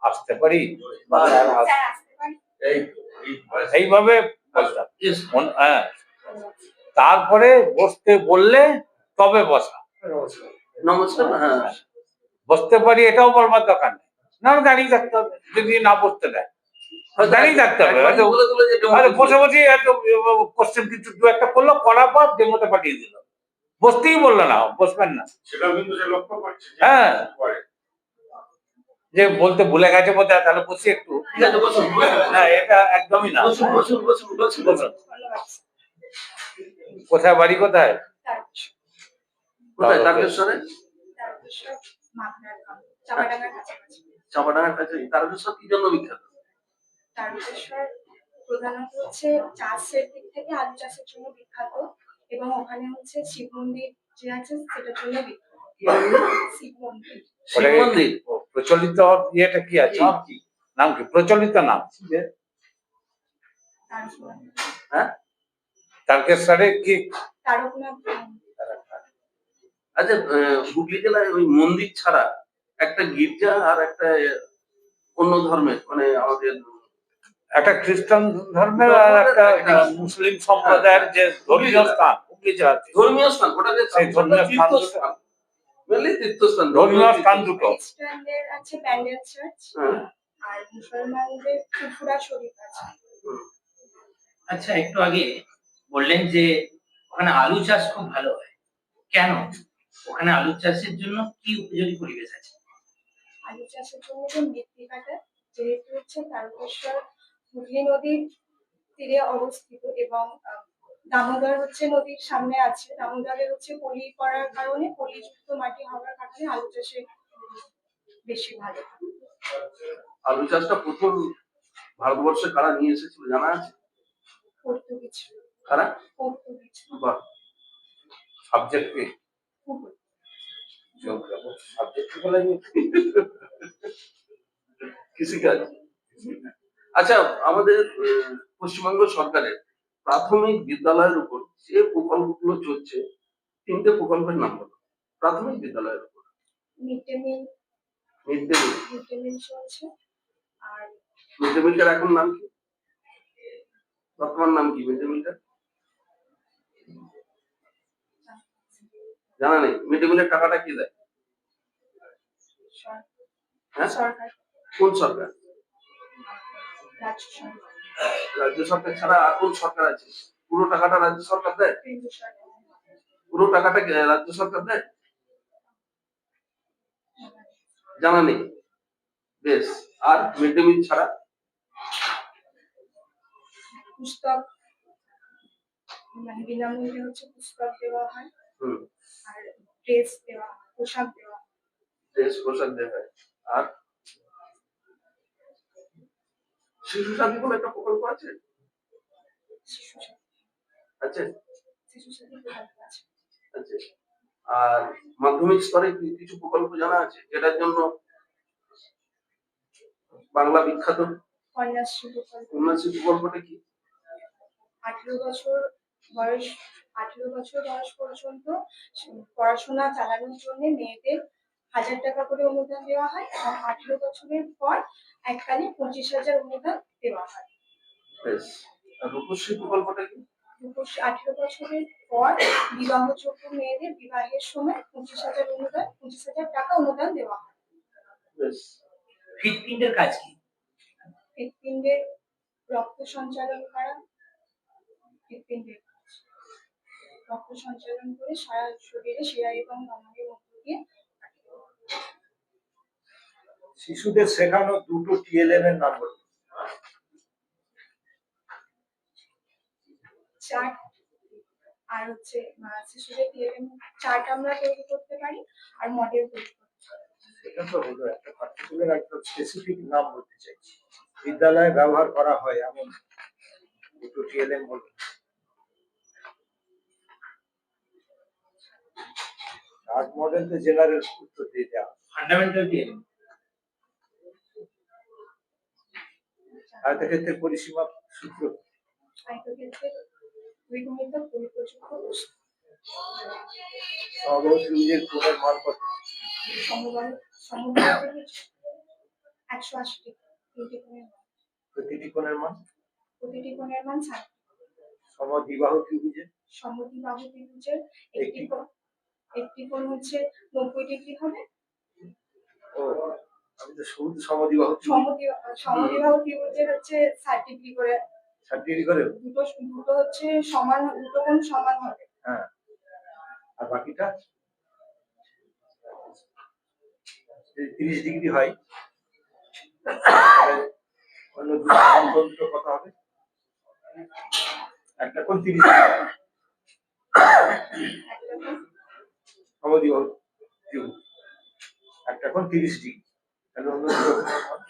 আসতে পারি এইভাবে বলতাম। হ্যাঁ, তারপরে বসতে বললে তবে বসা। নমস্কার। হ্যাঁ, বসতে পারি এটাও বলবার দরকার নেই, না দাঁড়িয়ে থাকতে হবে। যদি না বসতে দেয় দাঁড়িয়ে থাকতে হবে। বসে বসে এত কোশ্চেন কিছু দু একটা করলো, করার পর ডেমোতে পাঠিয়ে দিল, বসতেই বললো না, বসবেন না। সেটাও কিন্তু সে লক্ষ্য করছে। হ্যাঁ, যে বলতে ভুলে গেছে বলতে তাহলে বসি একটু। না, এটা একদমই না। কোথায় বাড়ি, কোথায়? কোথায়? তারকেশ্বরে। চাপাডাঙ্গার কাছে। তারকেশ্বর কি জন্য বিখ্যাত? তারকেশ্বর প্রধানত হচ্ছে চাষের দিক থেকে আলু চাষের জন্য বিখ্যাত, এবং ওখানে হচ্ছে শিব মন্দির যে আছে সেটার জন্য বিখ্যাত। শিব মন্দির। শিব মন্দির প্রচলিত ইয়েটা কি আছে? নাম কি প্রচলিত নাম? হ্যাঁ, তারকেশ্বরে কি তারকনাথ। আচ্ছা, হুগলি জেলায় ওই মন্দির ছাড়া একটা গির্জা আর একটা অন্য ধর্মের, মানে আমাদের একটা খ্রিস্টান ধর্মের আর একটা মুসলিম সম্প্রদায়ের যে ধর্মীয় স্থান, ধর্মীয় স্থান, ওটাকে সেই ধর্মীয় তীর্থস্থান, বুঝলি? তীর্থস্থান, ধর্মীয় স্থান দুটো। খ্রিস্টানদের আছে প্যান্ডেল চার্চ, আর মুসলমানদের ত্রিপুরা শরীফ আছে। আচ্ছা, একটু আগে বললেন যে ওখানে আলু চাষ খুব ভালো হয়, কেন? ওখানে আলু চাষের জন্য কি উপযোগী পরিবেশ আছে? আলু চাষের জন্য যে মৃত্তিকাটা, যেহেতু হচ্ছে তারকেশ্বর হুগলি নদীর তীরে অবস্থিত, এবং দামোদর হচ্ছে নদীর সামনে আছে, দামোদরের হচ্ছে পলি করার কারণে, পলিযুক্ত মাটি হওয়ার কারণে আলু চাষে বেশি ভালো। আলু চাষটা প্রথম ভারতবর্ষে কারা নিয়ে এসেছিল জানা আছে? পর্তুগিজ। কারা? পর্তুগিজ। বাহ, সাবজেক্ট কি? সাবজেক্ট বলে কৃষিকাজ। আচ্ছা, আমাদের পশ্চিমবঙ্গ সরকারের প্রাথমিক বিদ্যালয়ের উপর যে প্রকল্পগুলো চলছে, তিনটে প্রকল্পের নাম বলো। প্রাথমিক বিদ্যালয়ের উপর mid day meal. Mid day meal. Mid day meal চলছে। আর মিড ডে মিলটার এখন নাম কি? বর্তমান নাম কি মিড ডে মিলটার? জানা নেই। মিড ডে মিলের টাকাটা কি দেয়? হ্যাঁ, সরকার। কোন সরকার? রাজ্য সরকার ছাড়া আর কোন সরকার আছে? পুরো টাকাটা রাজ্য সরকার দেয়? পুরো টাকাটা রাজ্য সরকার দেয়? জানা নেই। বেশ। আর মিড ডে মিল ছাড়া পুস্তক, মানে বিনামূল্যে হচ্ছে পুস্তক দেওয়া হয়, আর ড্রেস দেওয়া, পোশাক দেওয়া। ড্রেস, পোশাক দেওয়া হয়। আর শিশু সাথী বলে একটা প্রকল্প আছে? আচ্ছা, আচ্ছা। আর মাধ্যমিক স্তরে কিছু প্রকল্প জানা আছে যেটার জন্য বাংলা বিখ্যাত? কন্যাশ্রী প্রকল্প। কন্যাশ্রী প্রকল্পটা কি? 18 বছর বয়স পর্যন্ত পড়াশোনা চালানোর জন্য মেয়েদের 1000 টাকা করে অনুদান দেওয়া হয়, এবং 18 বছরের পর এককালীন 25,000 অনুদান দেওয়া হয়। বেশ। আর রূপশ্রী প্রকল্পটা কি? রূপশ্রী 18 বছরের পর বিবাহযোগ্য মেয়েদের বিবাহের সময় 25,000 টাকা অনুদান দেওয়া হয়। বেশ। হৃৎপিণ্ডের কাজ কি? হৃৎপিণ্ডের রক্ত সঞ্চালন করা, হৃৎপিণ্ডের রক্ত সঞ্চালন করে সারা শরীরে শিরা এবং ধমনীর মধ্য দিয়ে। শিশুদের শেখানো দুটো টিএলএম এর নাম বলুন। চার্ট, আর হচ্ছে শিশুদের টিএলএম চার্ট আমরা তৈরি করতে পারি, আর মডেল তৈরি করতে পারি। সেটা তো হলো একটা পার্টিকুলার একটা স্পেসিফিক নাম বলতে চাইছি, বিদ্যালয়ে ব্যবহার করা হয় এমন দুটো টিএলএম বলুন। চার্ট মডেল তো জেনারেল উত্তর দিয়ে দেওয়া। Fundamental TLM. আয়তক্ষেত্রের পরিসীমা সূত্র। আয়তক্ষেত্রের দ্বিগুণিত পরিপ্রযুক্ত বস্তু। সমবাহু ত্রিভুজের কোণের মান কত? সমবাহু 180 তিনটি কোণের মান। প্রতিটি কোণের মান প্রতিটি কোণের মান 60। সমদ্বিবাহু ত্রিভুজের সমদ্বিবাহু ত্রিভুজের একটি একটি কোণ হচ্ছে 90 ডিগ্রি হবে। ও আমি তো শুধু সমদ্বিবাহু সমদ্বিবাহু ত্রিভুজের হচ্ছে 60 ডিগ্রি করে, 60 ডিগ্রি করে। দুটো হচ্ছে সমান, দুটো কোণ সমান হবে। হ্যাঁ, আর বাকিটা যদি 30 ডিগ্রি হয় তাহলে অন্য দুটো কত হবে? একটা কোণ 30 ডিগ্রি একটা কোণ সমদ্বিবাহু ত্রিভুজ, একটা কোণ 30 ডিগ্রি, তাহলে অন্য দুটো কোণের মান